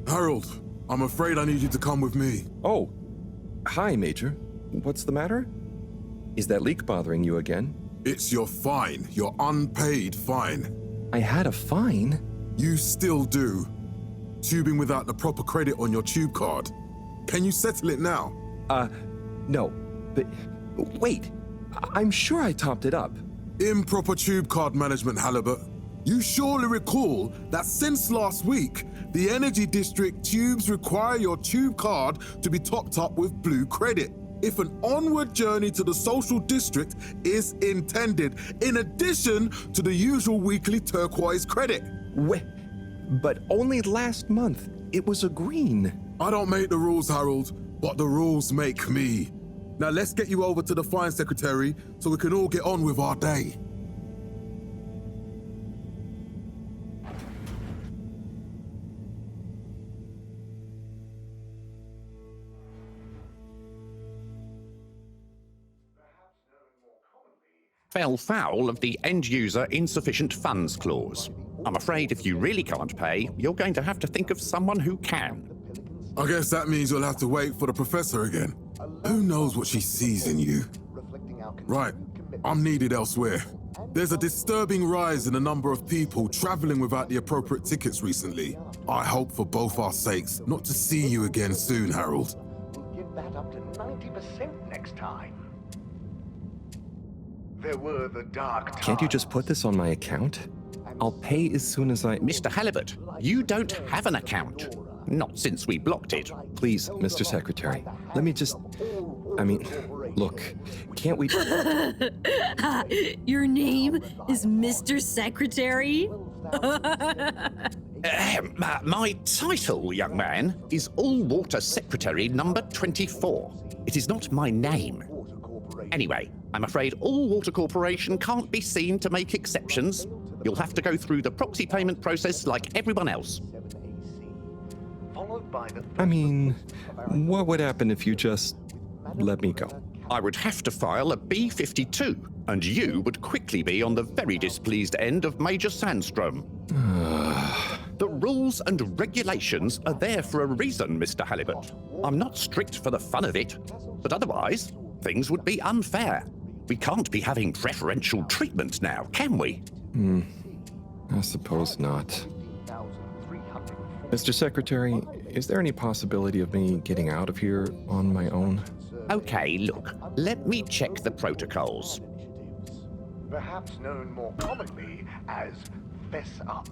Harold, I'm afraid I need you to come with me. Oh, hi, Major. What's the matter? Is that leak bothering you again? It's your fine, your unpaid fine. I had a fine? You still do. Tubing without the proper credit on your tube card. Can you settle it now? No. But wait, I'm sure I topped it up. Improper tube card management, Halibut. You surely recall that since last week, the Energy District tubes require your tube card to be topped up with blue credit if an onward journey to the social district is intended, in addition to the usual weekly turquoise credit. But only last month, it was a green. I don't make the rules, Harold, but the rules make me. Now let's get you over to the fine secretary so we can all get on with our day. Fell foul of the end-user insufficient funds clause. I'm afraid if you really can't pay, you're going to have to think of someone who can. I guess that means you'll have to wait for the professor again. Who knows what she sees in you? Right, I'm needed elsewhere. There's a disturbing rise in the number of people traveling without the appropriate tickets recently. I hope for both our sakes not to see you again soon, Harold. We'll give that up to 90% next time. There were the dark times. Can't you just put this on my account? I'll pay as soon as I... Mr. Halibut, you don't have an account. Not since we blocked it. Please, Mr. Secretary, let me just... look, can't we... Your name is Mr. Secretary? My title, young man, is All-Water Secretary number 24. It is not my name. Anyway, I'm afraid All-Water Corporation can't be seen to make exceptions. You'll have to go through the proxy payment process like everyone else. What would happen if you just let me go? I would have to file a B-52, and you would quickly be on the very displeased end of Major Sandstrom. The rules and regulations are there for a reason, Mr. Halibut. I'm not strict for the fun of it, but otherwise, things would be unfair. We can't be having preferential treatment now, can we? I suppose not. Mr. Secretary, is there any possibility of me getting out of here on my own? Okay, look, let me check the protocols. Perhaps known more commonly as Fess Up.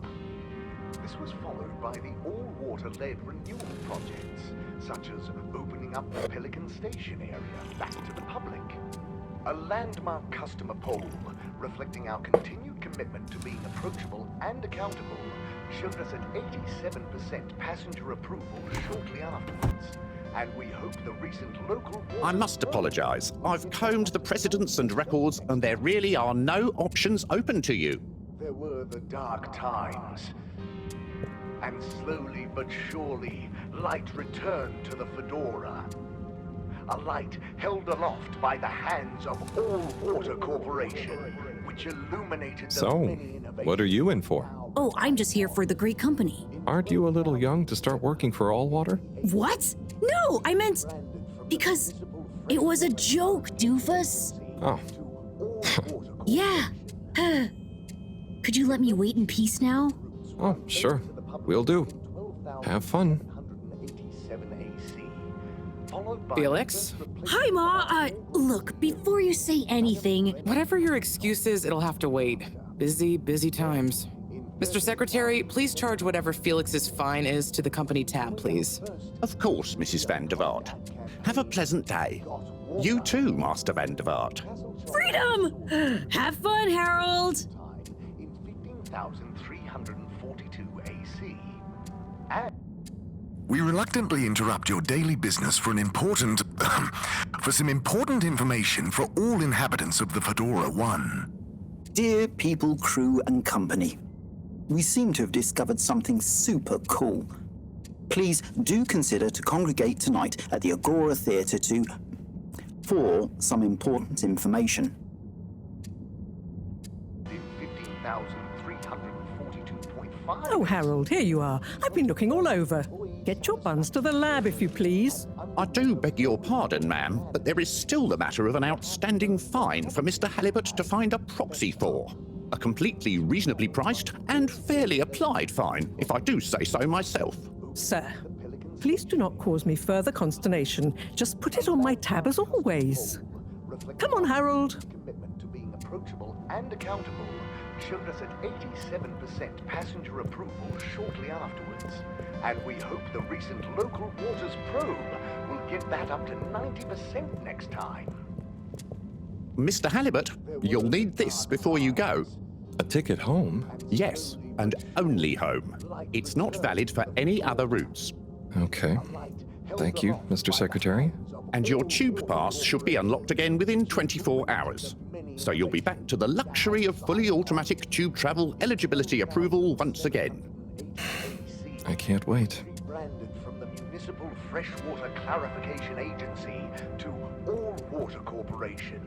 This was followed by the all-water-led renewal projects, such as opening up the Pelican Station area back to the public. A landmark customer poll reflecting our continued commitment to being approachable and accountable showed us an 87% passenger approval shortly afterwards. And we hope the recent local... I must apologize. I've combed the precedents and records, and there really are no options open to you. There were the dark times. And slowly but surely, light returned to the Fedora. A light held aloft by the hands of All-Water Corporation, which illuminated the So, many innovations. what are you in for? Oh, I'm just here for the great company. Aren't you a little young to start working for All-Water? What? No, I meant because it was a joke, doofus. Oh. Yeah. Could you let me wait in peace now? Oh, sure. Will do. Have fun. Felix? Hi, Ma. Look, before you say anything... Whatever your excuse is, it'll have to wait. Busy, busy times. Mr. Secretary, please charge whatever Felix's fine is to the company tab, please. Of course, Mrs. Van der Vaart. Have a pleasant day. You too, Master Van der Vaart. Freedom! Have fun, Harold! In 15,342 AC. And We reluctantly interrupt your daily business for some important information for all inhabitants of the Fedora 1. Dear people, crew, and company, we seem to have discovered something super cool. Please do consider to congregate tonight at the Agora Theatre for some important information. in 15,342.5 fine. Oh, Harold, here you are. I've been looking all over. Get your buns to the lab, if you please. I do beg your pardon, ma'am, but there is still the matter of an outstanding fine for Mr. Halibut to find a proxy for. A completely reasonably priced and fairly applied fine, if I do say so myself. Sir, please do not cause me further consternation. Just put it on my tab as always. Come on, Harold. Commitment to being approachable and accountable showed us at 87% passenger approval shortly afterwards. And we hope the recent local waters probe will get that up to 90% next time. Mr. Halibut, you'll need this before you go. A ticket home? Yes, and only home. It's not valid for any other routes. Okay. Thank you, Mr. Secretary. And your tube pass should be unlocked again within 24 hours. So you'll be back to the luxury of fully automatic tube travel eligibility approval once again. I can't wait. Rebranded from the Municipal Freshwater Clarification Agency to All Water Corporation.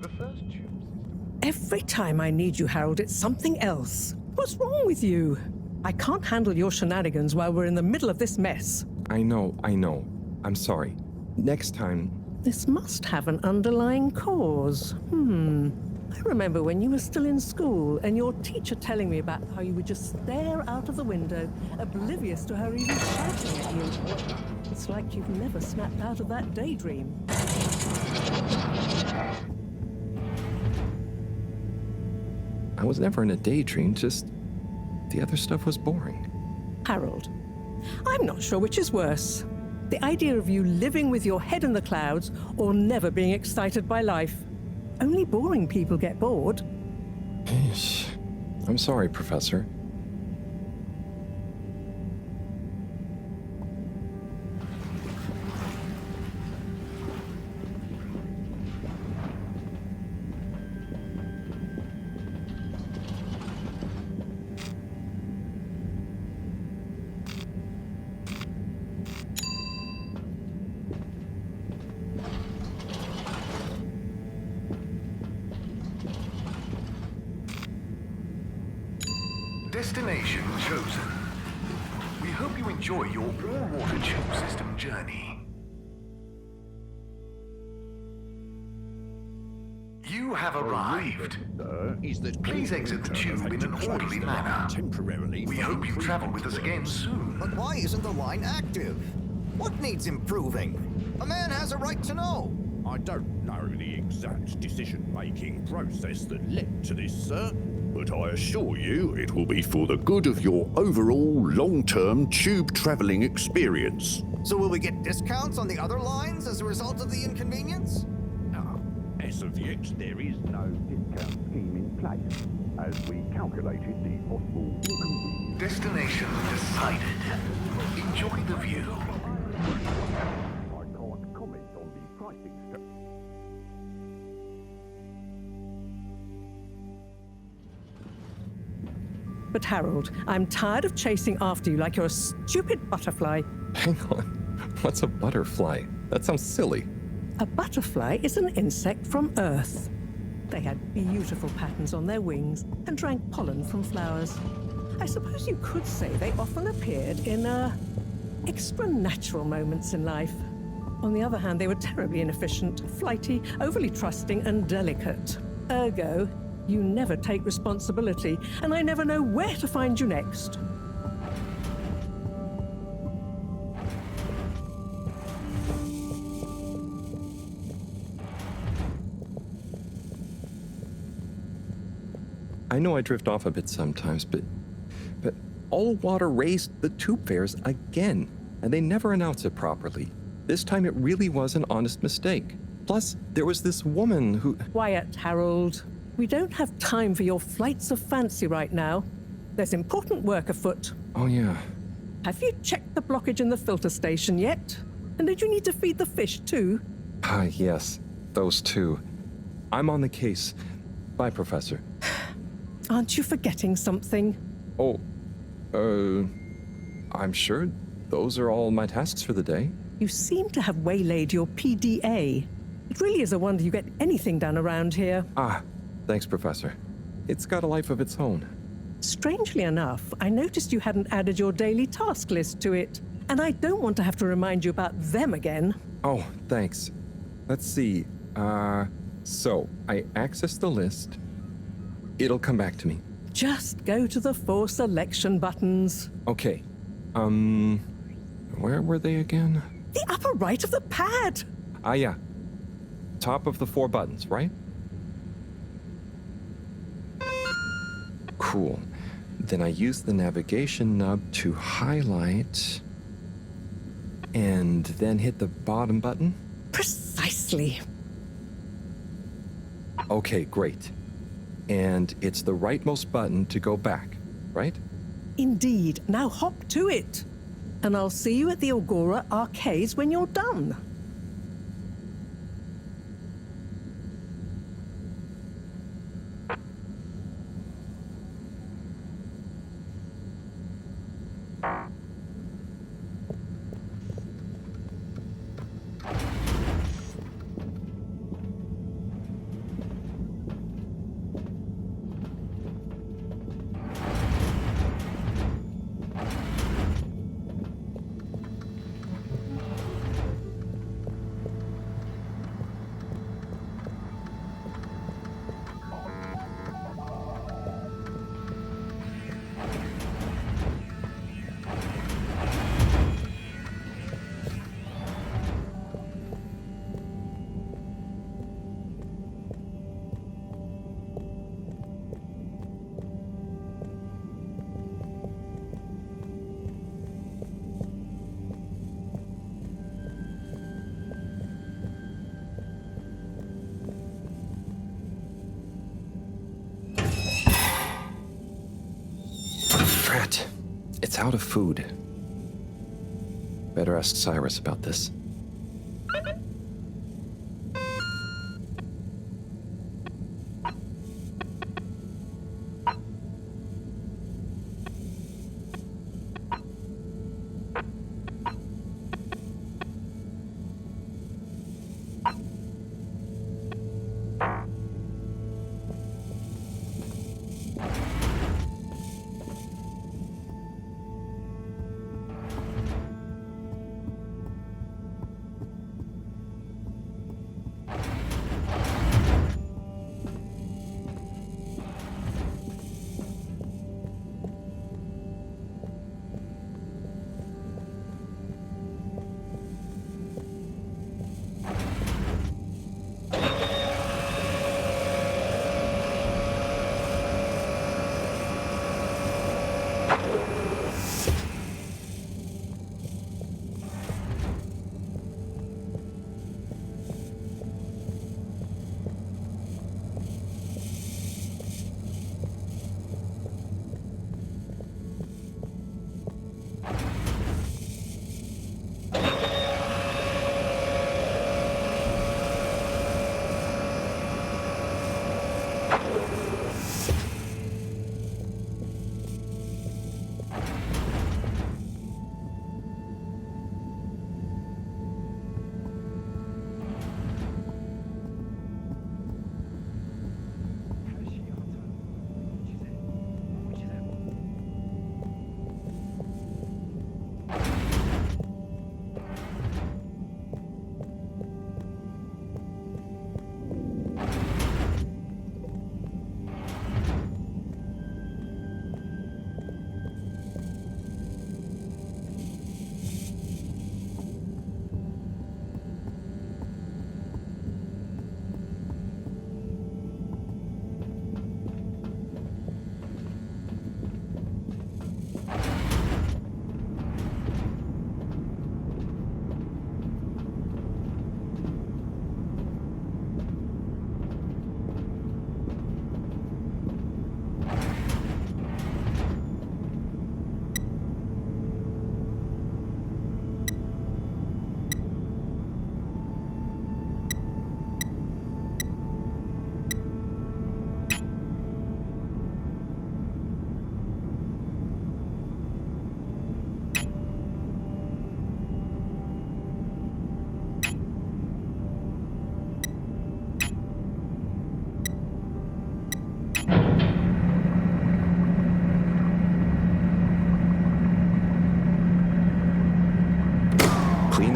The first tube system. Every time I need you, Harold, it's something else. What's wrong with you? I can't handle your shenanigans while we're in the middle of this mess. I know. I'm sorry. Next time... This must have an underlying cause. I remember when you were still in school and your teacher telling me about how you would just stare out of the window, oblivious to her even shouting at you. It's like you've never snapped out of that daydream. I was never in a daydream, just... the other stuff was boring. Harold, I'm not sure which is worse. The idea of you living with your head in the clouds or never being excited by life. Only boring people get bored. Eesh. I'm sorry, Professor. Destination chosen. We hope you enjoy your all-water tube system journey. You have arrived. Please exit the tube in an orderly manner. We hope you travel with us again soon. But why isn't the line active? What needs improving? A man has a right to know. I don't know the exact decision-making process that led to this, sir, but I assure you it will be for the good of your overall long-term tube travelling experience. So will we get discounts on the other lines as a result of the inconvenience? As of yet, there is no discount scheme in place, as we calculated the possible inconvenience. Destination decided. Enjoy the view. I can't comment on the pricing structure. But Harold, I'm tired of chasing after you like you're a stupid butterfly. Hang on. What's a butterfly? That sounds silly. A butterfly is an insect from Earth. They had beautiful patterns on their wings and drank pollen from flowers. I suppose you could say they often appeared in, extra natural moments in life. On the other hand, they were terribly inefficient, flighty, overly trusting, and delicate. Ergo, you never take responsibility, and I never know where to find you next. I know I drift off a bit sometimes, but All Water raised the tube fares again, and they never announced it properly. This time it really was an honest mistake. Plus, there was this woman who... Quiet, Harold. We don't have time for your flights of fancy right now. There's important work afoot. Oh, yeah. Have you checked the blockage in the filter station yet? And did you need to feed the fish too? Ah, yes. Those two. I'm on the case. Bye, Professor. Aren't you forgetting something? Oh, I'm sure those are all my tasks for the day. You seem to have waylaid your PDA. It really is a wonder you get anything done around here. Ah, thanks, Professor. It's got a life of its own. Strangely enough, I noticed you hadn't added your daily task list to it, and I don't want to have to remind you about them again. Oh, thanks. Let's see. So I access the list. It'll come back to me. Just go to the 4 selection buttons. Okay. Where were they again? The upper right of the pad. Ah, yeah. Top of the 4 buttons, right? Cool. Then I use the navigation nub to highlight and then hit the bottom button. Precisely. Okay, great. And it's the rightmost button to go back, right? Indeed. Now hop to it. And I'll see you at the Agora arcades when you're done. Drat. It's out of food. Better ask Cyrus about this.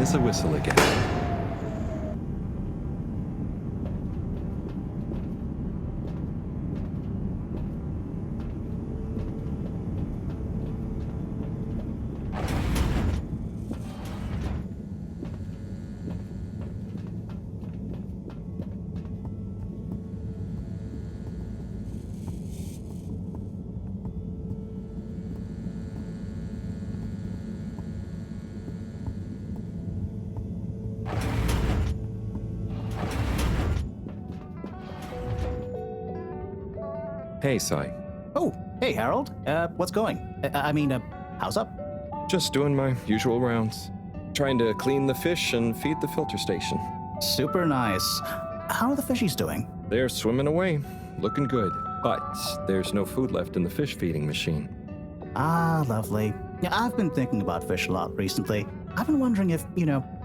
as a whistle again. Hey, Sai. Oh, hey, Harold. What's going? How's up? Just doing my usual rounds. Trying to clean the fish and feed the filter station. Super nice. How are the fishies doing? They're swimming away, looking good. But there's no food left in the fish feeding machine. Ah, lovely. Yeah, I've been thinking about fish a lot recently. I've been wondering if,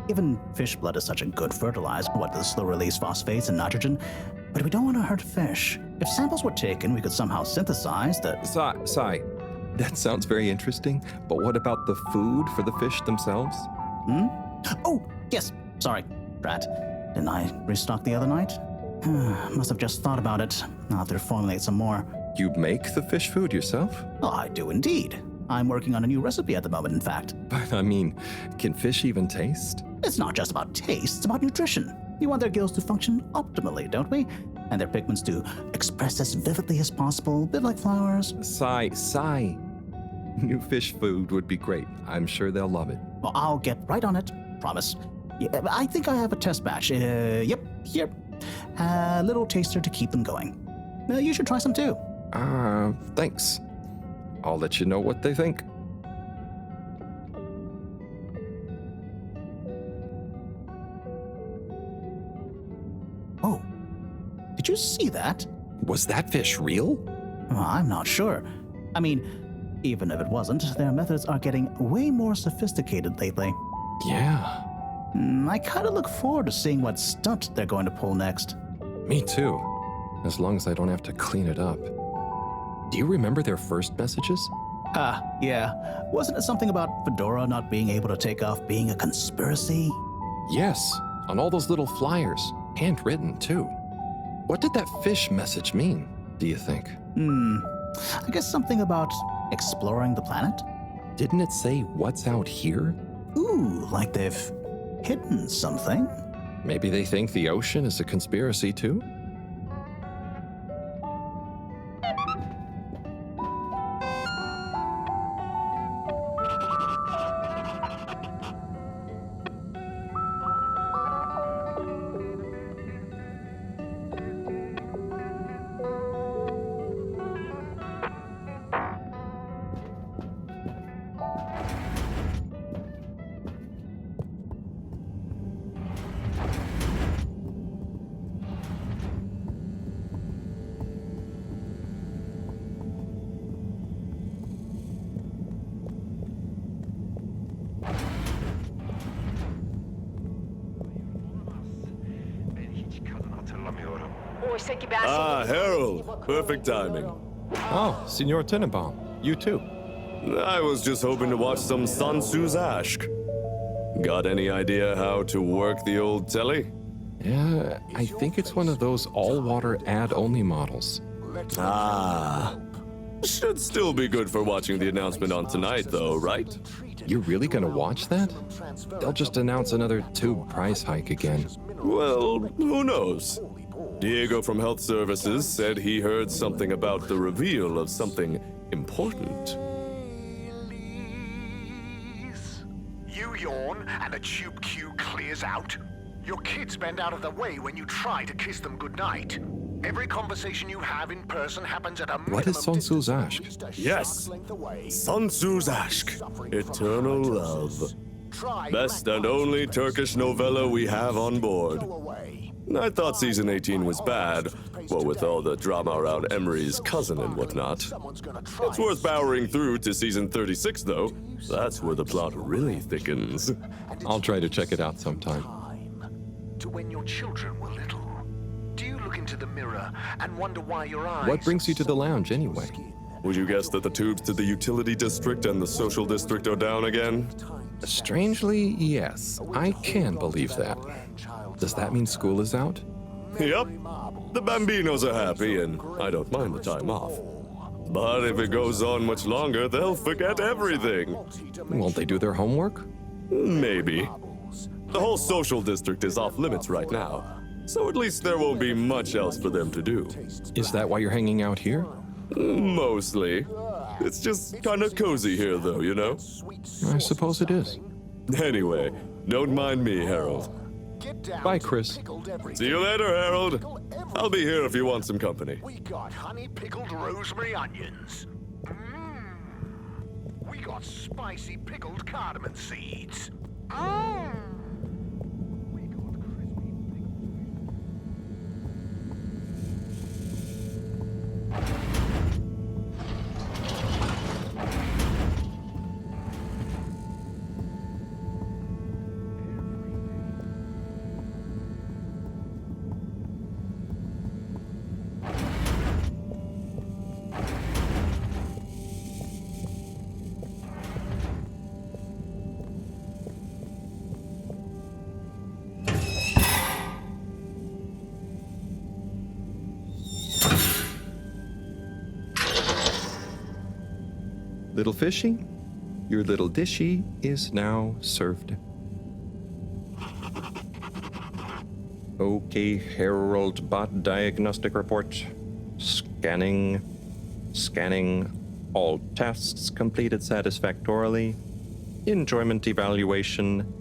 given fish blood is such a good fertilizer, what the slow-release phosphates and nitrogen, but we don't want to hurt fish. If samples were taken, we could somehow synthesize the... Sai, that sounds very interesting, but what about the food for the fish themselves? Oh, yes. Sorry, Brat. Didn't I restock the other night? Must have just thought about it. I'll have to formulate some more. You make the fish food yourself? Oh, I do indeed. I'm working on a new recipe at the moment, in fact. But I mean, can fish even taste? It's not just about taste, it's about nutrition. We want their gills to function optimally, don't we? And their pigments to express as vividly as possible, a bit like flowers. Sai. New fish food would be great. I'm sure they'll love it. Well, I'll get right on it. Promise. Yeah, I think I have a test batch. Yep, here. A little taster to keep them going. You should try some too. Thanks. I'll let you know what they think. Oh, did you see that? Was that fish real? I'm not sure. I mean, even if it wasn't, their methods are getting way more sophisticated lately. Yeah. I kind of look forward to seeing what stunt they're going to pull next. Me too. As long as I don't have to clean it up. Do you remember their first messages? Yeah. Wasn't it something about Fedora not being able to take off being a conspiracy? Yes, on all those little flyers. Handwritten, too. What did that fish message mean, do you think? I guess something about exploring the planet? Didn't it say what's out here? Ooh, like they've hidden something? Maybe they think the ocean is a conspiracy, too? Ah, Harold. Perfect timing. Oh, Signor Tenenbaum. You too. I was just hoping to watch some Sun Tzu's Ashk. Got any idea how to work the old telly? Yeah, I think it's one of those all-water ad-only models. Ah. Should still be good for watching the announcement on tonight, though, right? You're really gonna watch that? They'll just announce another tube price hike again. Well, who knows? Diego from Health Services said he heard something about the reveal of something important. You yawn and a tube queue clears out? Your kids bend out of the way when you try to kiss them goodnight. Every conversation you have in person happens at a minimum What is Sun Tzu's Ashk? Yes, Sun Tzu's Ashk, Eternal Love. Best and only Turkish novella we have on board. I thought season 18 was bad, what with all the drama around Emery's cousin and whatnot. It's worth powering through to season 36, though. That's where the plot really thickens. I'll try to check it out sometime. To when your children were little. Do you look into the mirror and wonder why your eyes... What brings you to the lounge, anyway? Would you guess that the tubes to the utility district and the social district are down again? Strangely, yes. I can believe that. Does that mean school is out? Yep. The Bambinos are happy, and I don't mind the time off. But if it goes on much longer, they'll forget everything. Won't they do their homework? Maybe. The whole social district is off limits right now, so at least there won't be much else for them to do. Is that why you're hanging out here? Mostly. It's just kind of cozy here, though, you know? I suppose it is. Anyway, don't mind me, Harold. Bye, Chris. See you later, Harold. I'll be here if you want some company. We got honey pickled rosemary onions. We got spicy pickled cardamom seeds. Little fishy, your little dishy is now served. Okay, Harold Bot diagnostic report. Scanning. All tests completed satisfactorily. Enjoyment evaluation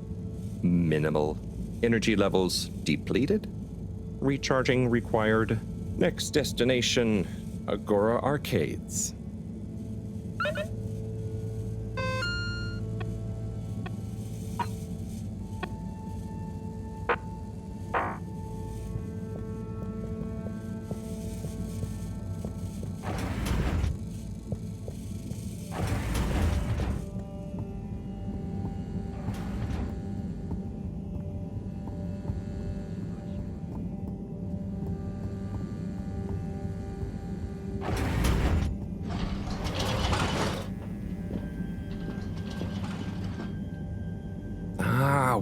minimal. Energy levels depleted. Recharging required. Next destination, Agora Arcades.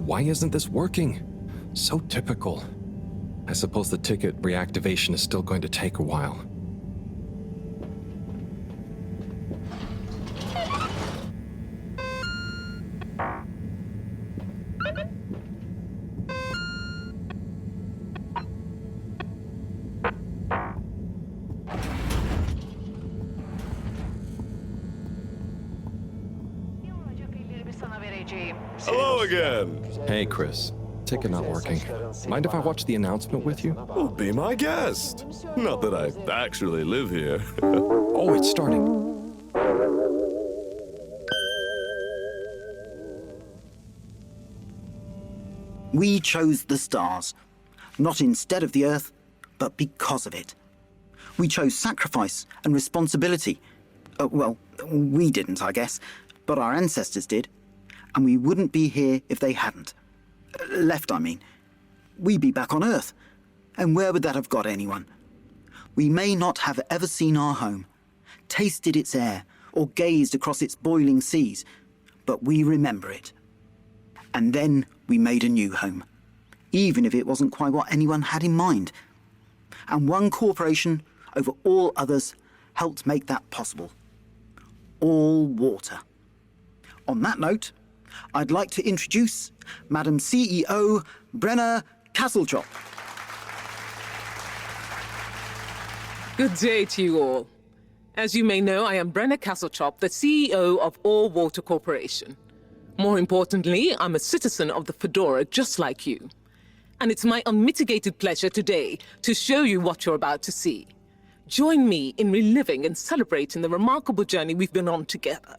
Why isn't this working? So typical. I suppose the ticket reactivation is still going to take a while. Hello again. Hey, Chris. Ticket not working. Mind if I watch the announcement with you? Oh, be my guest. Not that I actually live here. Oh, it's starting. We chose the stars, not instead of the Earth, but because of it. We chose sacrifice and responsibility. Well, we didn't, I guess, but our ancestors did. And we wouldn't be here if they hadn't. Left, I mean. We'd be back on Earth. And where would that have got anyone? We may not have ever seen our home, tasted its air, or gazed across its boiling seas, but we remember it. And then we made a new home, even if it wasn't quite what anyone had in mind. And one corporation over all others helped make that possible. All water. On that note, I'd like to introduce Madam CEO Brenna Castlechop. Good day to you all. As you may know, I am Brenna Castlechop, the CEO of All Water Corporation. More importantly, I'm a citizen of the Fedora just like you. And it's my unmitigated pleasure today to show you what you're about to see. Join me in reliving and celebrating the remarkable journey we've been on together,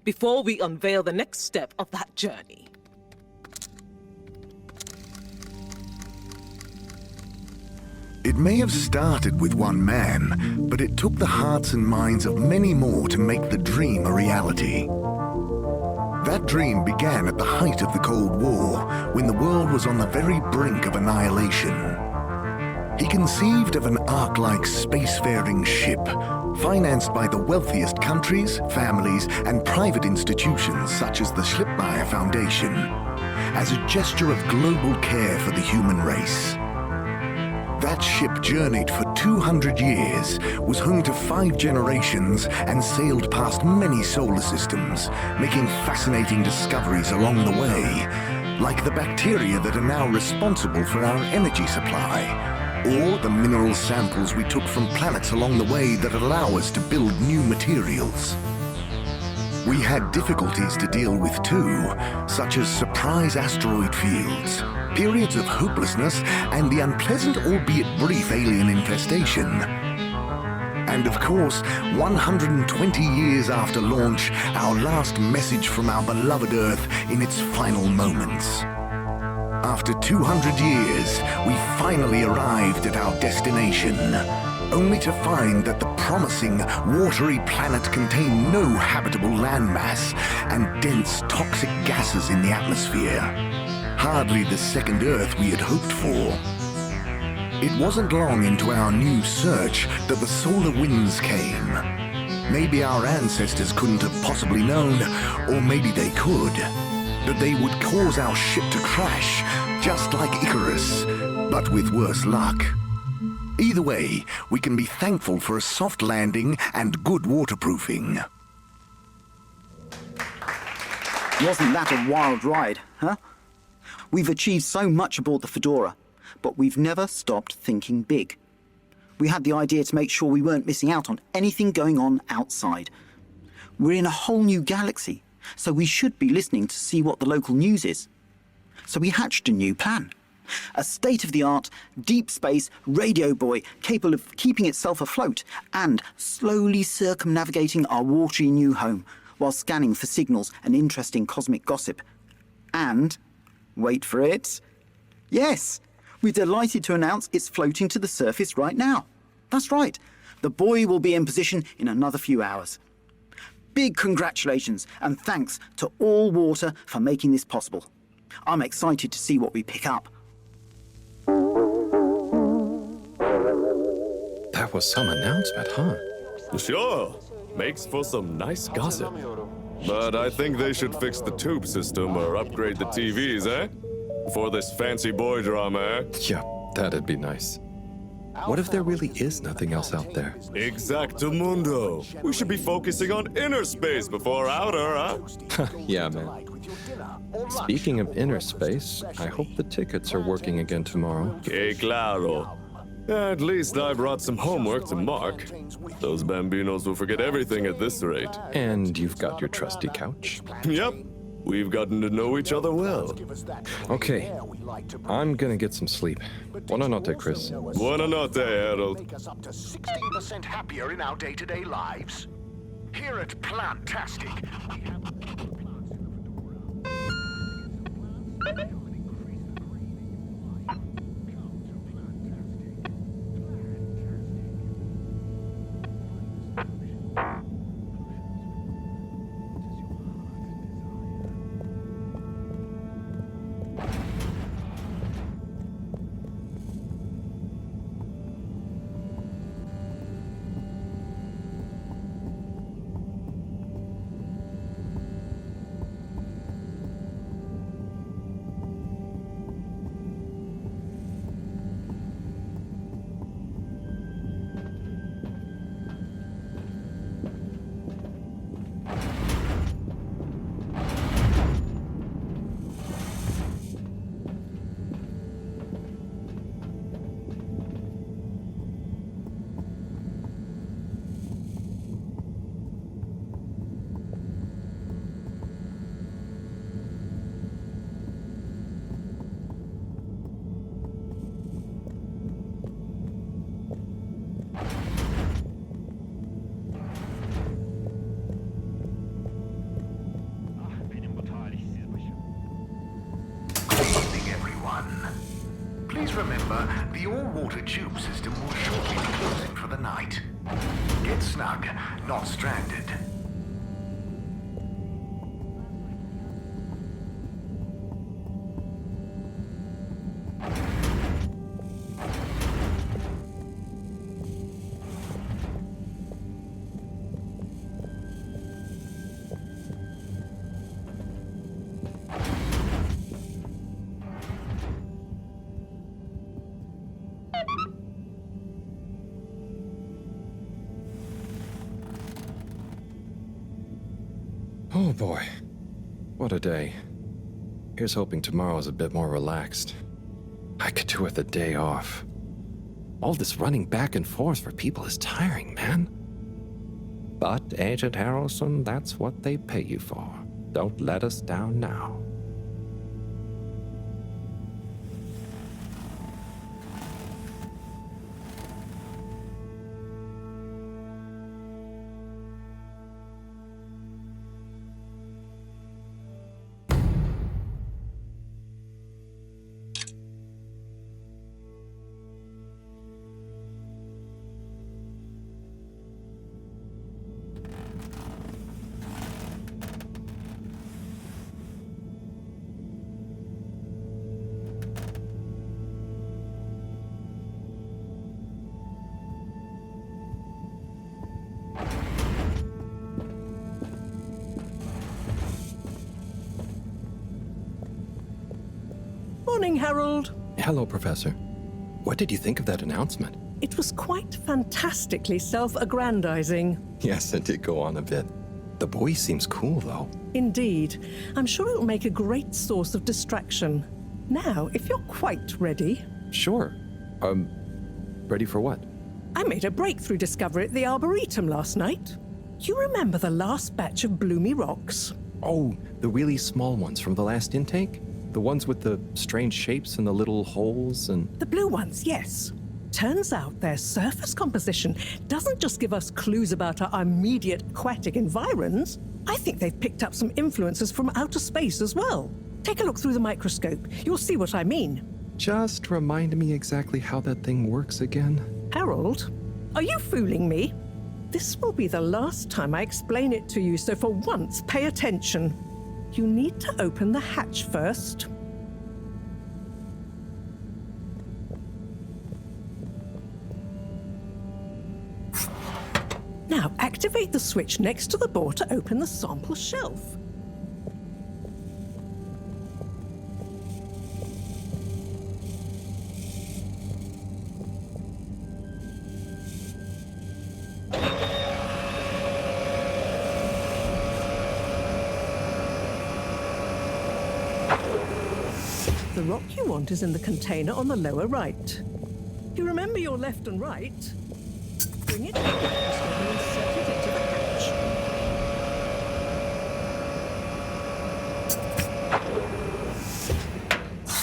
before we unveil the next step of that journey. It may have started with one man, but it took the hearts and minds of many more to make the dream a reality. That dream began at the height of the Cold War, when the world was on the very brink of annihilation. He conceived of an Ark-like spacefaring ship financed by the wealthiest countries, families, and private institutions such as the Schlipmeyer Foundation, as a gesture of global care for the human race. That ship journeyed for 200 years, was home to 5 generations, and sailed past many solar systems, making fascinating discoveries along the way, like the bacteria that are now responsible for our energy supply, or the mineral samples we took from planets along the way that allow us to build new materials. We had difficulties to deal with too, such as surprise asteroid fields, periods of hopelessness, and the unpleasant albeit brief alien infestation. And of course, 120 years after launch, our last message from our beloved Earth in its final moments. After 200 years, we finally arrived at our destination, only to find that the promising, watery planet contained no habitable landmass and dense, toxic gases in the atmosphere. Hardly the second Earth we had hoped for. It wasn't long into our new search that the solar winds came. Maybe our ancestors couldn't have possibly known, or maybe they could, that they would cause our ship to crash, just like Icarus, but with worse luck. Either way, we can be thankful for a soft landing and good waterproofing. Wasn't that a wild ride, huh? We've achieved so much aboard the Fedora, but we've never stopped thinking big. We had the idea to make sure we weren't missing out on anything going on outside. We're in a whole new galaxy, so we should be listening to see what the local news is. So we hatched a new plan. A state-of-the-art, deep space radio buoy capable of keeping itself afloat and slowly circumnavigating our watery new home while scanning for signals and interesting cosmic gossip. And, wait for it, yes, we're delighted to announce it's floating to the surface right now. That's right, the buoy will be in position in another few hours. Big congratulations and thanks to All Water for making this possible. I'm excited to see what we pick up. That was some announcement, huh? Sure. Makes for some nice gossip. But I think they should fix the tube system or upgrade the TVs, eh? For this fancy boy drama, eh? Yeah, that'd be nice. What if there really is nothing else out there? Exactamundo. We should be focusing on inner space before outer, huh? Yeah, man. Speaking of inner space, I hope the tickets are working again tomorrow. Que claro. At least I brought some homework to mark. Those bambinos will forget everything at this rate. And you've got your trusty couch. Yep. We've gotten to know each other well. Okay. I'm gonna get some sleep. Buona notte, Chris. Buona notte, Harold. Make us up to 16% happier in our day-to-day lives. Here at Plantastic, we have... Please remember, the all-water tube system will shortly be closing for the night. Get snug, not stranded. boy. What a day. Here's hoping tomorrow's a bit more relaxed. I could do with a day off. All this running back and forth for people is tiring, man. But, Agent Harrelson, that's what they pay you for. Don't let us down now. Morning, Harold. Hello, Professor. What did you think of that announcement? It was quite fantastically self-aggrandizing. Yes, it did go on a bit. The boy seems cool, though. Indeed. I'm sure it'll make a great source of distraction. Now, if you're quite ready... Sure. Ready for what? I made a breakthrough discovery at the Arboretum last night. You remember the last batch of bloomy rocks? Oh, the really small ones from the last intake? The ones with the strange shapes and the little holes and... The blue ones, yes. Turns out their surface composition doesn't just give us clues about our immediate aquatic environs. I think they've picked up some influences from outer space as well. Take a look through the microscope. You'll see what I mean. Just remind me exactly how that thing works again. Harold, are you fooling me? This will be the last time I explain it to you, so for once, pay attention. You need to open the hatch first. Now, activate the switch next to the door to open the sample shelf. The rock you want is in the container on the lower right. You remember your left and right? Bring it to the microscope and insert it into the hatch.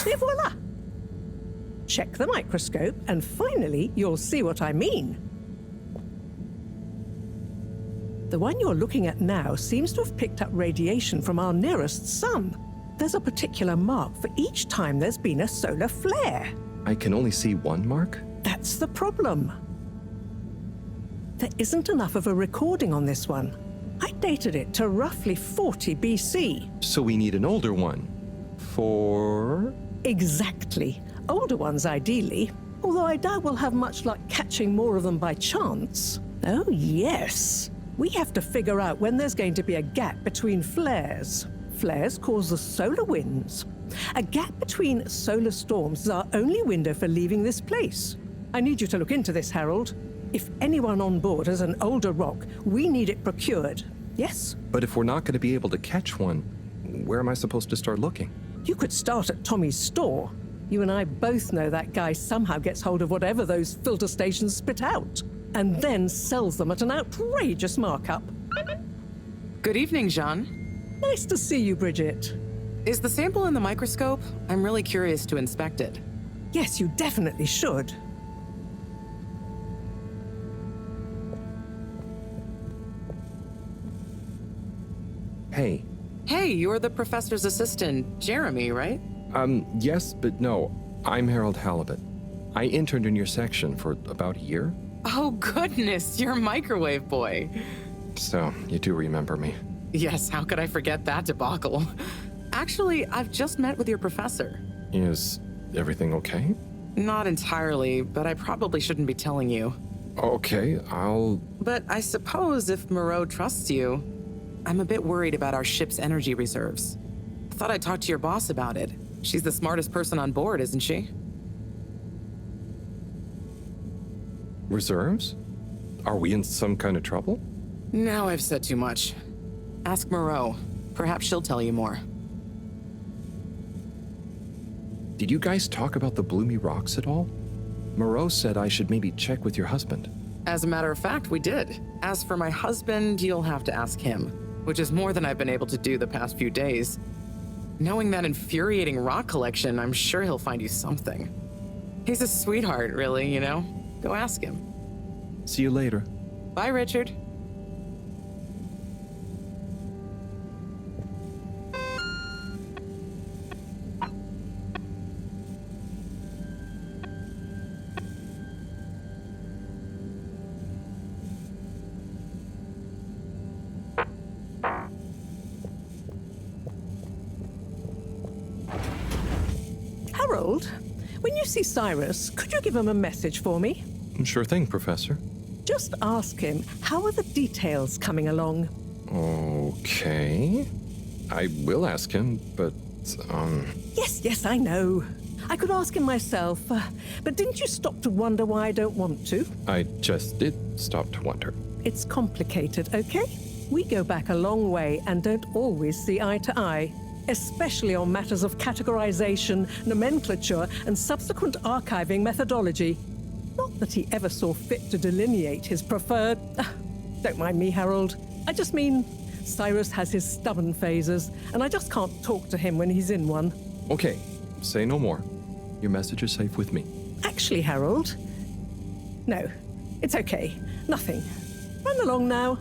Et voila! Check the microscope, and finally, you'll see what I mean. The one you're looking at now seems to have picked up radiation from our nearest sun. There's a particular mark for each time there's been a solar flare. I can only see one mark? That's the problem. There isn't enough of a recording on this one. I dated it to roughly 40 BC. So we need an older one. For... Exactly. Older ones, ideally. Although I doubt we'll have much luck catching more of them by chance. Oh, yes. We have to figure out when there's going to be a gap between flares. Flares cause the solar winds. A gap between solar storms is our only window for leaving this place. I need you to look into this, Harold. If anyone on board has an older rock, we need it procured. Yes? But if we're not going to be able to catch one, where am I supposed to start looking? You could start at Tommy's store. You and I both know that guy somehow gets hold of whatever those filter stations spit out, and then sells them at an outrageous markup. Good evening, Jean. Nice to see you, Bridget. Is the sample in the microscope? I'm really curious to inspect it. Yes, you definitely should. Hey. Hey, you're the professor's assistant, Jeremy, right? Yes, but no. I'm Harold Halibut. I interned in your section for about a year. Oh, goodness, you're microwave boy. So, you do remember me. Yes, how could I forget that debacle? Actually, I've just met with your professor. Is everything okay? Not entirely, but I probably shouldn't be telling you. Okay, I'll... But I suppose if Moreau trusts you, I'm a bit worried about our ship's energy reserves. I thought I'd talk to your boss about it. She's the smartest person on board, isn't she? Reserves? Are we in some kind of trouble? Now I've said too much. Ask Moreau. Perhaps she'll tell you more. Did you guys talk about the Bloomy Rocks at all? Moreau said I should maybe check with your husband. As a matter of fact, we did. As for my husband, you'll have to ask him, which is more than I've been able to do the past few days. Knowing that infuriating rock collection, I'm sure he'll find you something. He's a sweetheart, really, you know? Go ask him. See you later. Bye, Richard. Harold, when you see Cyrus, could you give him a message for me? Sure thing, Professor. Just ask him, how are the details coming along? Okay. I will ask him, but, Yes, I know. I could ask him myself, but didn't you stop to wonder why I don't want to? I just did stop to wonder. It's complicated, okay? We go back a long way and don't always see eye to eye, especially on matters of categorization, nomenclature, and subsequent archiving methodology. Not that he ever saw fit to delineate his preferred... Don't mind me, Harold. I just mean, Cyrus has his stubborn phases, and I just can't talk to him when he's in one. Okay, say no more. Your message is safe with me. Actually, Harold... No, it's okay. Nothing. Run along now.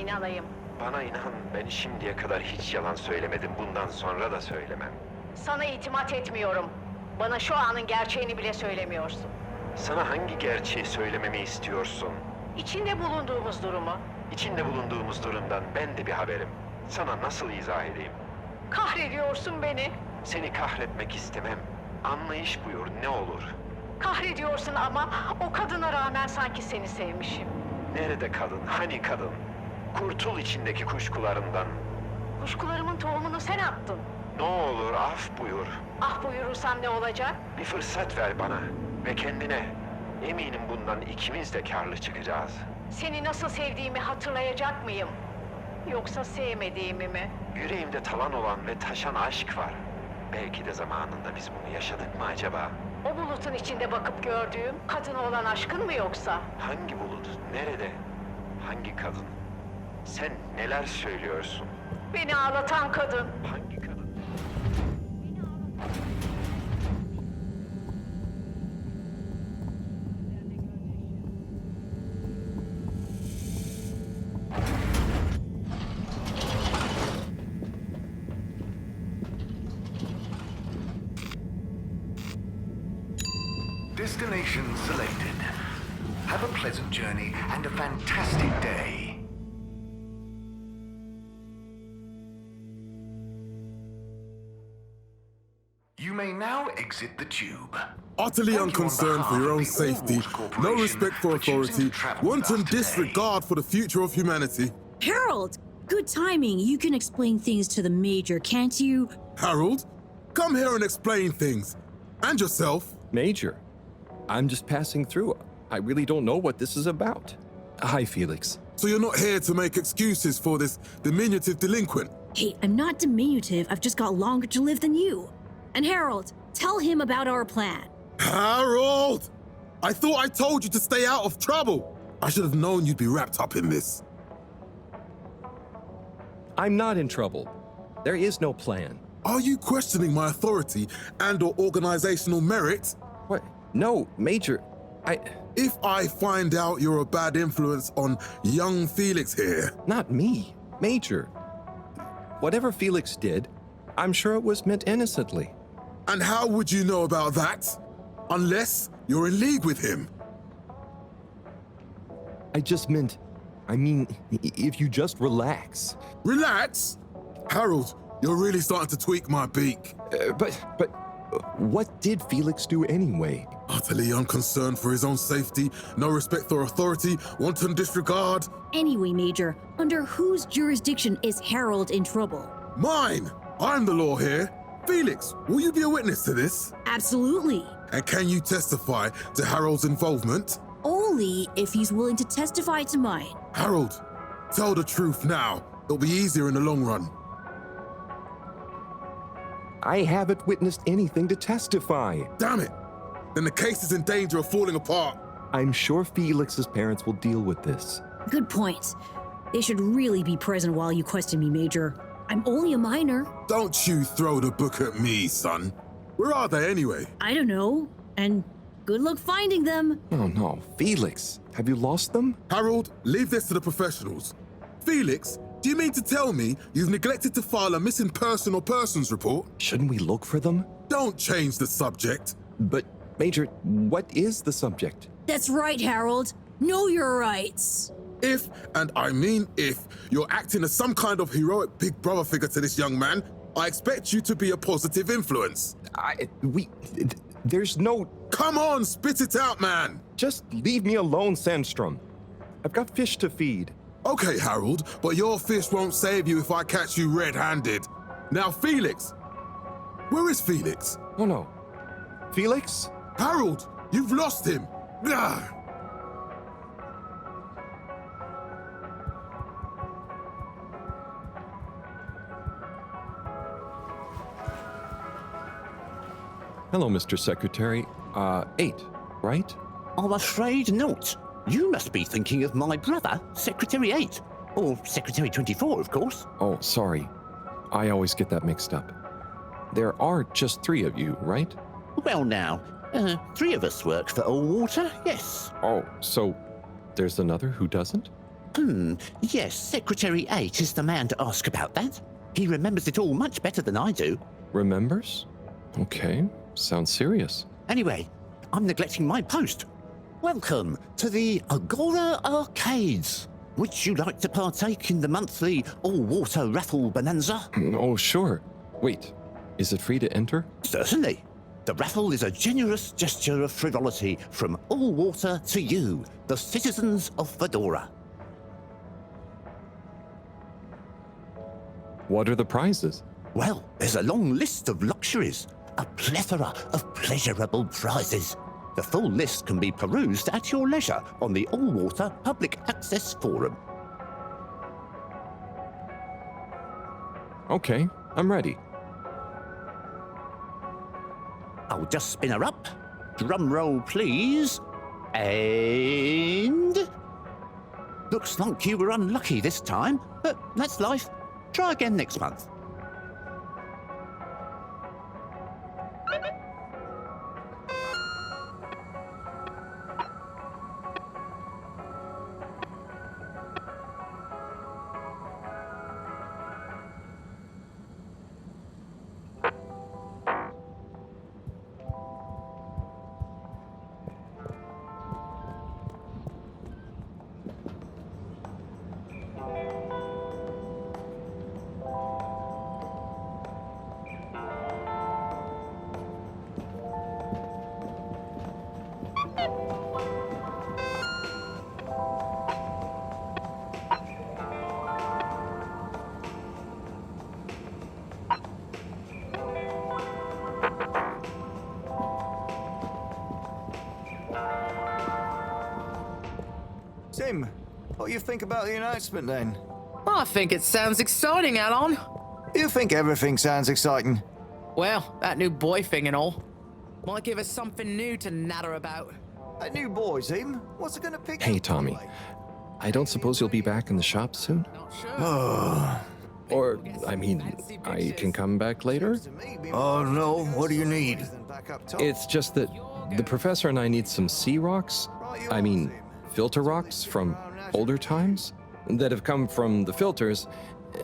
İnanayım. Bana inan, ben şimdiye kadar hiç yalan söylemedim. Bundan sonra da söylemem. Sana itimat etmiyorum. Bana şu anın gerçeğini bile söylemiyorsun. Sana hangi gerçeği söylememi istiyorsun? İçinde bulunduğumuz durumu. İçinde bulunduğumuz durumdan ben de bir haberim. Sana nasıl izah edeyim? Kahrediyorsun beni. Seni kahretmek istemem. Anlayış buyur, ne olur. Kahrediyorsun ama o kadına rağmen sanki seni sevmişim. Nerede kadın, hani kadın? Kurtul içindeki kuşkularından. Kuşkularımın tohumunu sen attın. Ne olur af buyur. Ah buyurursam ne olacak? Bir fırsat ver bana ve kendine. Eminim bundan ikimiz de karlı çıkacağız. Seni nasıl sevdiğimi hatırlayacak mıyım? Yoksa sevmediğimi mi? Yüreğimde talan olan ve taşan aşk var. Belki de zamanında biz bunu yaşadık mı acaba? O bulutun içinde bakıp gördüğüm kadına olan aşkın mı yoksa? Hangi bulut? Nerede? Hangi kadın? Sen neler söylüyorsun? Beni ağlatan kadın. Hangi kadın? Destination selected. Have a pleasant journey and a fantastic day. You may now exit the tube. Utterly Thank you on unconcerned behalf for your of own the safety, Allwalls no Corporation respect for for choosing authority, to travel with wanton us today. disregard for the future of humanity. Harold, good timing. You can explain things to the Major, can't you? Harold, come here and explain things. And yourself. Major, I'm just passing through. I really don't know what this is about. Hi, Felix. So you're not here to make excuses for this diminutive delinquent? Hey, I'm not diminutive. I've just got longer to live than you. And Harold, tell him about our plan. Harold! I thought I told you to stay out of trouble. I should have known you'd be wrapped up in this. I'm not in trouble. There is no plan. Are you questioning my authority and/or organizational merit? What? No, Major. If I find out you're a bad influence on young Felix here... Not me, Major. Whatever Felix did, I'm sure it was meant innocently. And how would you know about that? Unless you're in league with him. I mean, if you just relax. Relax? Harold, you're really starting to tweak my beak. But what did Felix do anyway? Utterly unconcerned for his own safety, no respect for authority, wanton disregard. Anyway, Major, under whose jurisdiction is Harold in trouble? Mine! I'm the law here. Felix, will you be a witness to this? Absolutely. And can you testify to Harold's involvement? Only if he's willing to testify to mine. Harold, tell the truth now. It'll be easier in the long run. I haven't witnessed anything to testify. Damn it! Then the case is in danger of falling apart. I'm sure Felix's parents will deal with this. Good point. They should really be present while you question me, Major. I'm only a minor. Don't you throw the book at me, son. Where are they anyway? I don't know. And good luck finding them. Oh no, Felix, have you lost them? Harold, leave this to the professionals. Felix, do you mean to tell me you've neglected to file a missing person or persons report? Shouldn't we look for them? Don't change the subject. But, Major, what is the subject? That's right, Harold. Know your rights. If, and I mean if, you're acting as some kind of heroic big brother figure to this young man, I expect you to be a positive influence. There's no... Come on, spit it out, man! Just leave me alone, Sandstrom. I've got fish to feed. Okay, Harold, but your fish won't save you if I catch you red-handed. Now, Felix! Where is Felix? Oh no. Felix? Harold, you've lost him! Ugh. Hello, Mr. Secretary. 8, right? I'm afraid not. You must be thinking of my brother, Secretary 8. Or Secretary 24, of course. Oh, sorry. I always get that mixed up. There are just 3 of you, right? Well now, 3 of us work for Allwater, yes. Oh, so there's another who doesn't? Yes, Secretary 8 is the man to ask about that. He remembers it all much better than I do. Remembers? Okay, sounds serious. Anyway, I'm neglecting my post. Welcome to the Agora Arcades. Would you like to partake in the monthly all-water raffle bonanza? Oh, sure. Wait, is it free to enter? Certainly. The raffle is a generous gesture of frivolity from Allwater to you, the citizens of Fedora. What are the prizes? Well, there's a long list of luxuries, a plethora of pleasurable prizes. The full list can be perused at your leisure on the Allwater Public Access Forum. Okay, I'm ready. I'll just spin her up. Drum roll, please. And... Looks like you were unlucky this time, but that's life. Try again next month. Tim, what do you think about the announcement then? I think it sounds exciting, Alon. You think everything sounds exciting? Well, that new boy thing and all. Might give us something new to natter about. A new boy's him. What's it gonna pick Hey, up Tommy. anyway? I don't suppose you'll be back in the shop soon? Or, I mean, I can come back later? Oh no, what do you need? It's just that the professor and I need some sea rocks. I mean, filter rocks from older times that have come from the filters,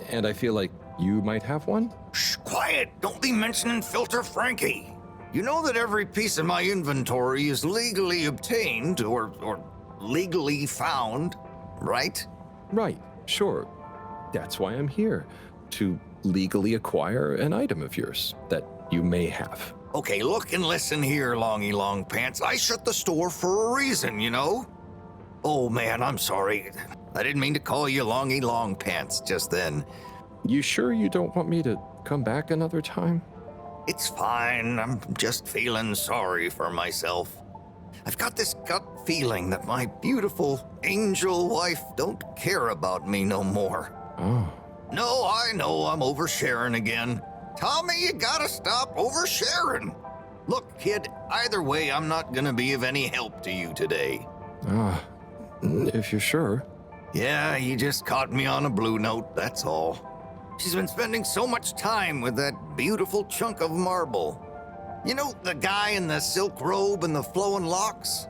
and I feel like you might have one? Shh, quiet. Don't be mentioning Filter Frankie. You know that every piece of my inventory is legally obtained or legally found, right? Right, sure. That's why I'm here, to legally acquire an item of yours that you may have. Okay, look and listen here, Longy Long Pants. I shut the store for a reason, you know? Oh man, I'm sorry. I didn't mean to call you Longy Long Pants just then. You sure you don't want me to come back another time? It's fine. I'm just feeling sorry for myself. I've got this gut feeling that my beautiful angel wife don't care about me no more. Oh. No, I know I'm oversharing again. Tommy, you gotta stop oversharing. Look, kid, either way, I'm not gonna be of any help to you today. If you're sure. Yeah, you just caught me on a blue note, that's all. She's been spending so much time with that beautiful chunk of marble. You know, the guy in the silk robe and the flowing locks?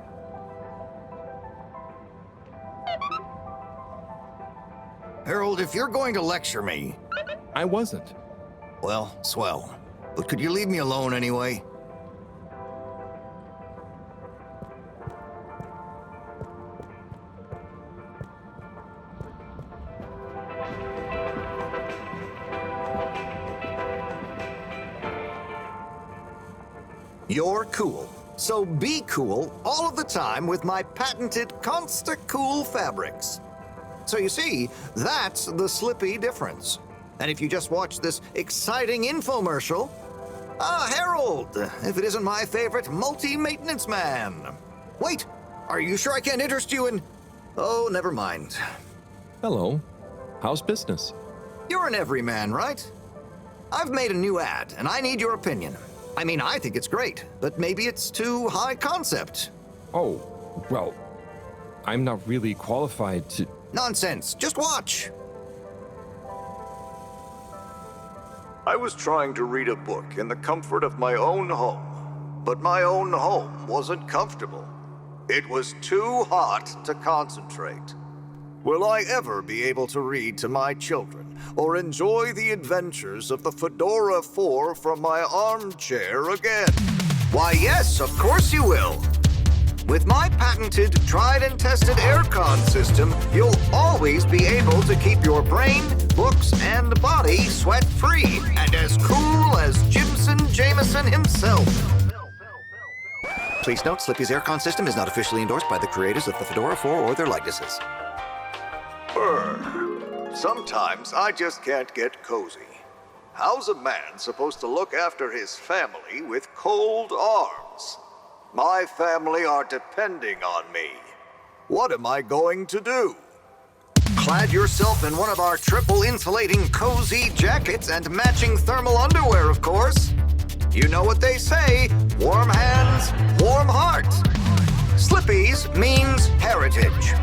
Harold, if you're going to lecture me... I wasn't. Well, swell. But could you leave me alone anyway? You're cool. So be cool all of the time with my patented Consta-Cool fabrics. So you see, that's the Slippy difference. And if you just watch this exciting infomercial... Harold, if it isn't my favorite multi-maintenance man. Wait, are you sure I can't interest you in... Oh, never mind. Hello. How's business? You're an everyman, right? I've made a new ad, and I need your opinion. I mean, I think it's great, but maybe it's too high concept. Oh, well, I'm not really qualified to... Nonsense. Just watch. I was trying to read a book in the comfort of my own home, but my own home wasn't comfortable. It was too hot to concentrate. Will I ever be able to read to my children or enjoy the adventures of the Fedora 4 from my armchair again? Why, yes, of course you will. With my patented, tried and tested aircon system, you'll always be able to keep your brain, books, and body sweat-free and as cool as Jimson Jameson himself. Please note, Slippy's aircon system is not officially endorsed by the creators of the Fedora 4 or their likenesses. Sometimes I just can't get cozy. How's a man supposed to look after his family with cold arms? My family are depending on me. What am I going to do? Clad yourself in one of our triple insulating cozy jackets and matching thermal underwear, of course. You know what they say, warm hands, warm heart. Slippy's means heritage.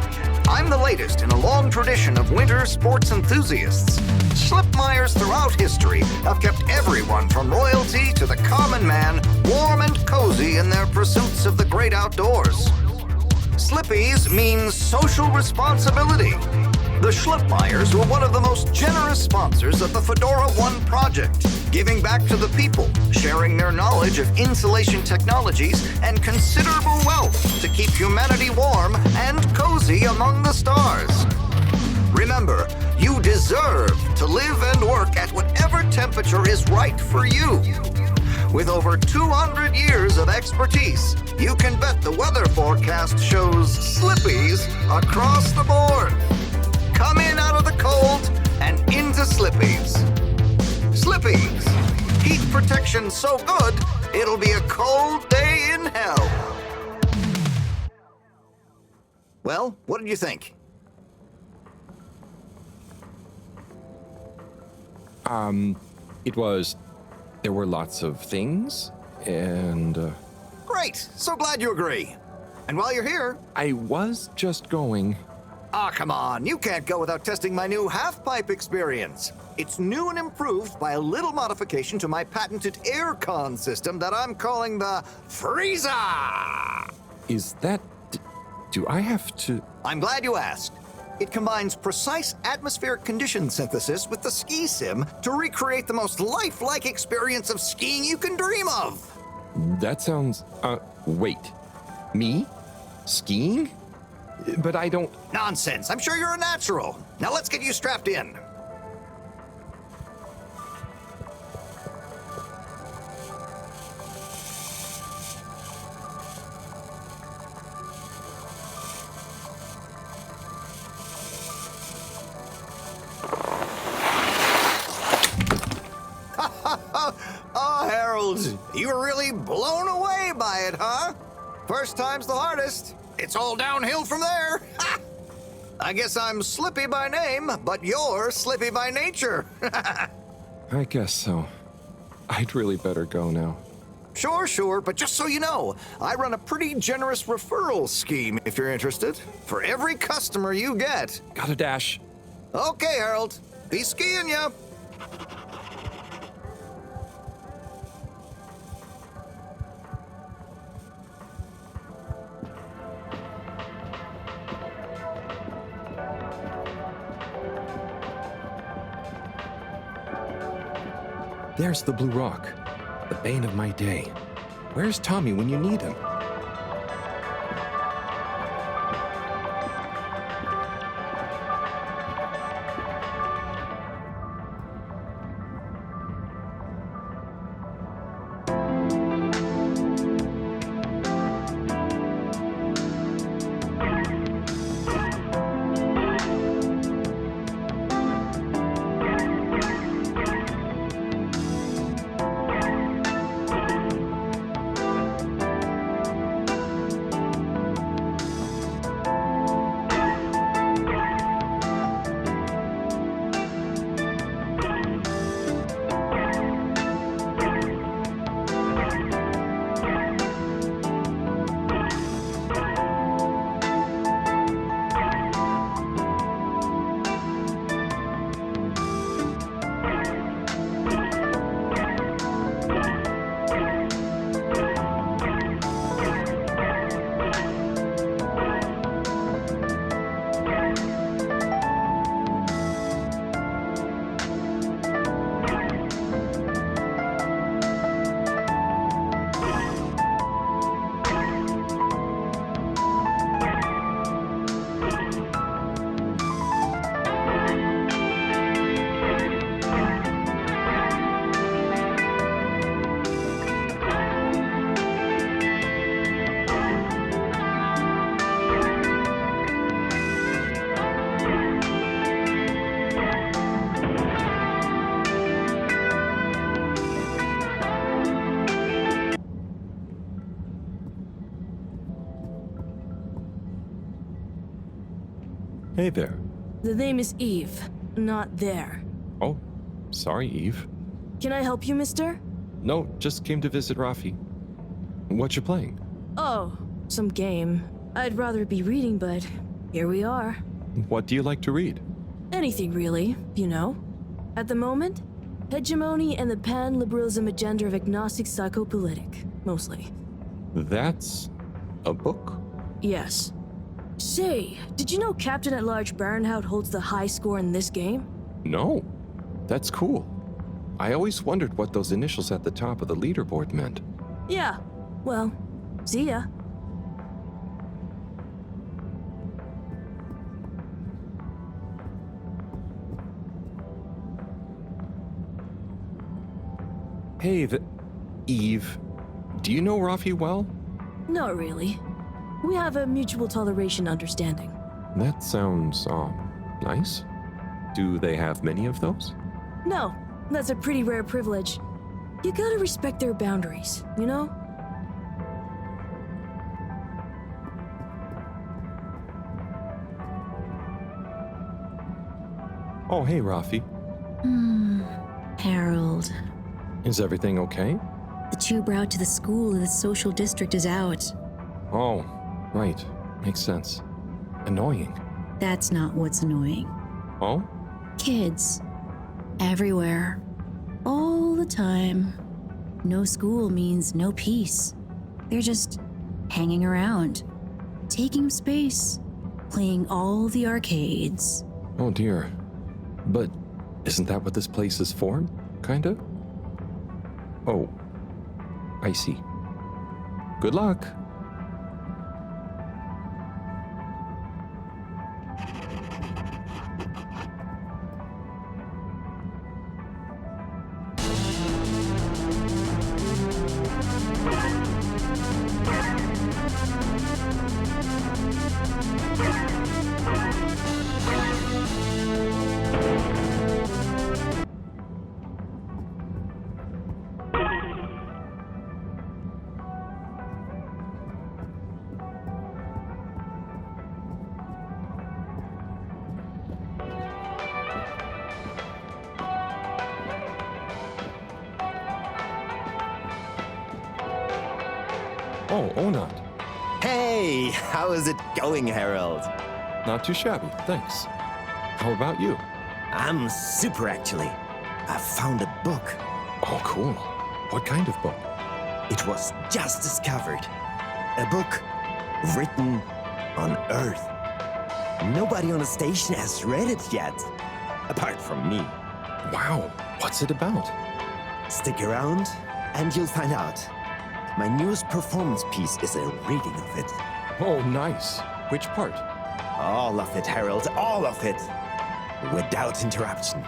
I'm the latest in a long tradition of winter sports enthusiasts. Slipmeyers throughout history have kept everyone from royalty to the common man warm and cozy in their pursuits of the great outdoors. Slippy's means social responsibility. The Schlipmeyers were one of the most generous sponsors of the Fedora 1 project, giving back to the people, sharing their knowledge of insulation technologies and considerable wealth to keep humanity warm and cozy among the stars. Remember, you deserve to live and work at whatever temperature is right for you. With over 200 years of expertise, you can bet the weather forecast shows Slippies across the board. Come in out of the cold and into Slippies. Slippies. Heat protection so good, it'll be a cold day in hell. Well, what did you think? There were lots of things, and... Great, so glad you agree. And while you're here... I was just going... Ah, come on. You can't go without testing my new half-pipe experience. It's new and improved by a little modification to my patented aircon system that I'm calling the Freezer! Is that... Do I have to... I'm glad you asked. It combines precise atmospheric condition synthesis with the ski sim to recreate the most lifelike experience of skiing you can dream of. That sounds... wait. Me? Skiing? But I don't... Nonsense. I'm sure you're a natural. Now let's get you strapped in. Oh, Harold, you were really blown away by it, huh? First time's the hardest. It's all downhill from there. I guess I'm Slippy by name, but you're Slippy by nature. I guess so. I'd really better go now. Sure, but just so you know, I run a pretty generous referral scheme if you're interested. For every customer you get. Gotta dash. Okay, Harold. Be skiing ya. There's the Blue Rock, the bane of my day. Where's Tommy when you need him? Hey there. The name is Eve, not there. Oh, sorry, Eve. Can I help you, mister? No, just came to visit Rafi. What you playing? Oh, some game. I'd rather be reading, but here we are. What do you like to read? Anything really, you know. At the moment, hegemony and the pan-liberalism agenda of agnostic psychopolitic, mostly. That's a book? Yes. Say, did you know Captain at Large Baronhout holds the high score in this game? No. That's cool. I always wondered what those initials at the top of the leaderboard meant. Yeah. Well, see ya. Hey, Eve. Do you know Rafi well? Not really. We have a mutual toleration understanding. That sounds, nice. Do they have many of those? No, that's a pretty rare privilege. You gotta respect their boundaries, you know? Oh, hey, Rafi. Harold. Is everything okay? The tube route to the school in the social district is out. Oh, Right. Makes sense. Annoying. That's not what's annoying. Oh? Kids. Everywhere. All the time. No school means no peace. They're just hanging around, taking up space, playing all the arcades. Oh dear. But isn't that what this place is for? Kinda? Oh. I see. Good luck. Oh, Onat. Hey, how is it going, Harold? Not too shabby, thanks. How about you? I'm super, actually. I found a book. Oh, cool. What kind of book? It was just discovered. A book written on Earth. Nobody on the station has read it yet, apart from me. Wow, what's it about? Stick around, and you'll find out. My newest performance piece is a reading of it. Oh, nice. Which part? All of it, Harold, all of it. Without interruption.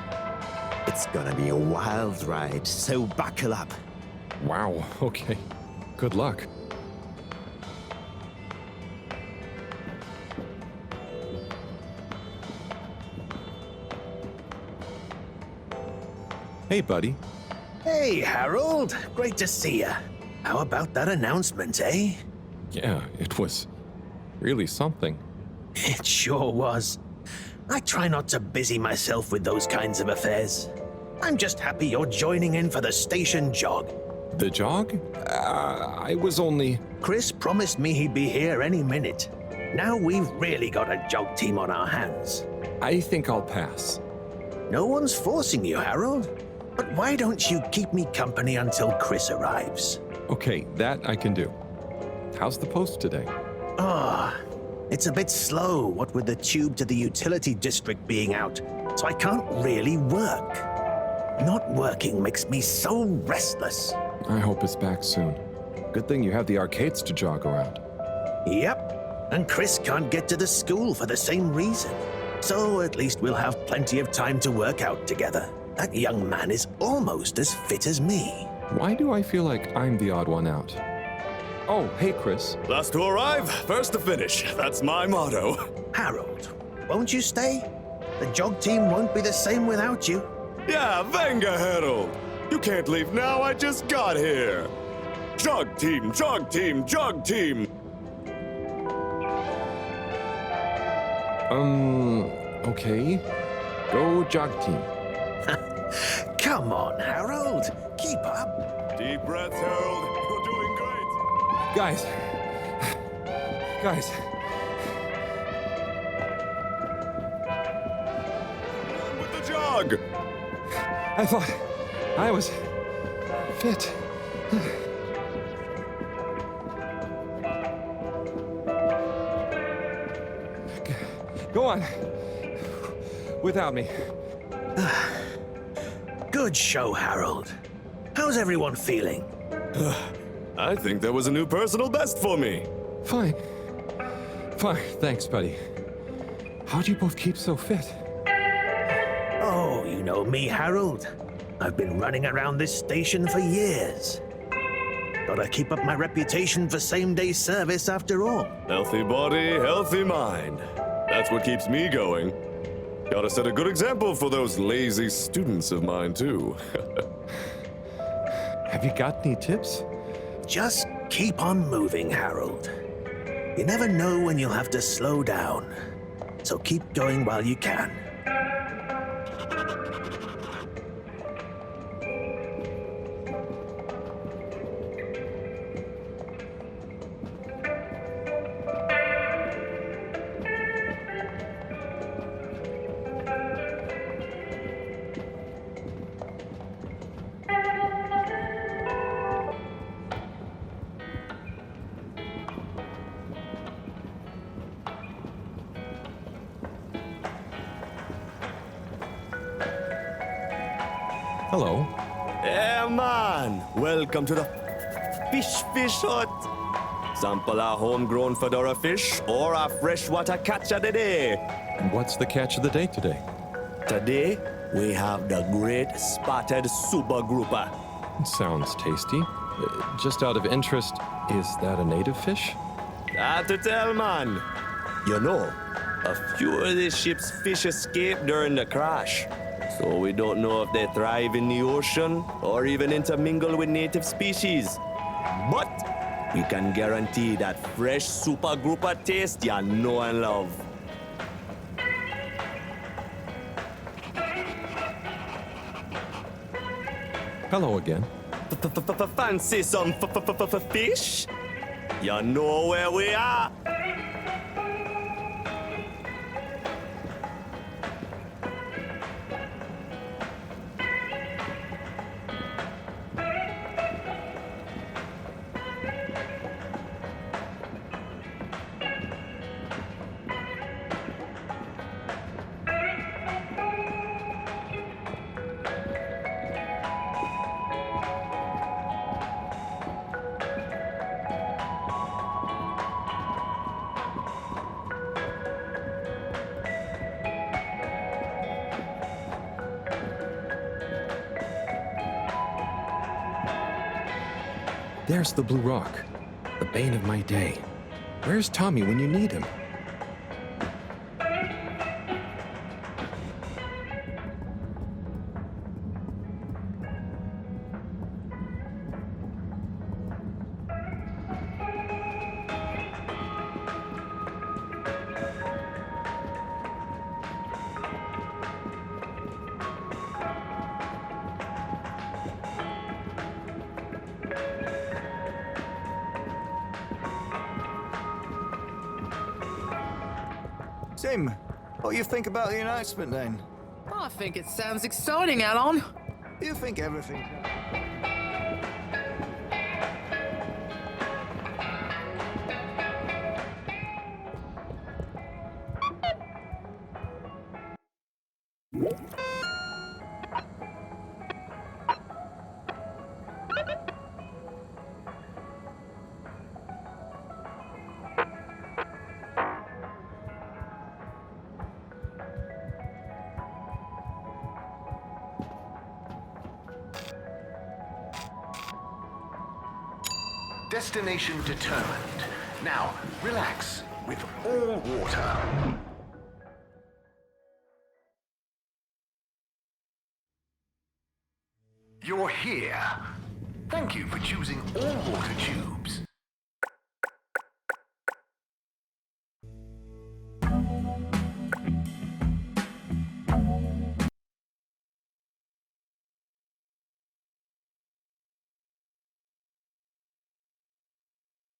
It's gonna be a wild ride, so buckle up. Wow, okay. Good luck. Hey, buddy. Hey, Harold. Great to see ya. How about that announcement, eh? Yeah, it was really something. It sure was. I try not to busy myself with those kinds of affairs. I'm just happy you're joining in for the station jog. The jog? I was only... Chris promised me he'd be here any minute. Now we've really got a jog team on our hands. I think I'll pass. No one's forcing you, Harold. But why don't you keep me company until Chris arrives? Okay, that I can do. How's the post today? It's a bit slow, what with the tube to the utility district being out, so I can't really work. Not working makes me so restless. I hope it's back soon. Good thing you have the arcades to jog around. Yep, and Chris can't get to the school for the same reason. So at least we'll have plenty of time to work out together. That young man is almost as fit as me. Why do I feel like I'm the odd one out? Oh, hey, Chris. Last to arrive, first to finish. That's my motto. Harold, won't you stay? The jog team won't be the same without you. Yeah, venga, Harold. You can't leave now, I just got here. Jog team, jog team, jog team. Okay. Go jog team. Come on, Harold. Keep up. Deep breaths, Harold. You're doing great. Guys. On with the jog. I thought I was fit. Go on. Without me. Good show, Harold. How's everyone feeling? I think that was a new personal best for me. Fine. Thanks, buddy. How'd you both keep so fit? Oh, you know me, Harold. I've been running around this station for years. Gotta keep up my reputation for same-day service after all. Healthy body, healthy mind. That's what keeps me going. Gotta set a good example for those lazy students of mine, too. Have you got any tips? Just keep on moving, Harold. You never know when you'll have to slow down. So keep going while you can. Hello. Yeah, man. Welcome to the Fish Hut. Sample a homegrown fedora fish or a freshwater catch of the day. What's the catch of the day today? Today, we have the great spotted super grouper. Sounds tasty. Just out of interest, is that a native fish? Hard to tell, man. You know, a few of this ship's fish escaped during the crash. So we don't know if they thrive in the ocean or even intermingle with native species. But we can guarantee that fresh super grouper taste you know and love. Hello again. Fancy some fish? You know where we are. There's the Blue Rock, the bane of my day. Where's Tommy when you need him? Tim, what do you think about the announcement then? I think it sounds exciting, Alon. Do you think everything... Destination determined. Now, relax with all water. You're here. Thank you for choosing all water tubes.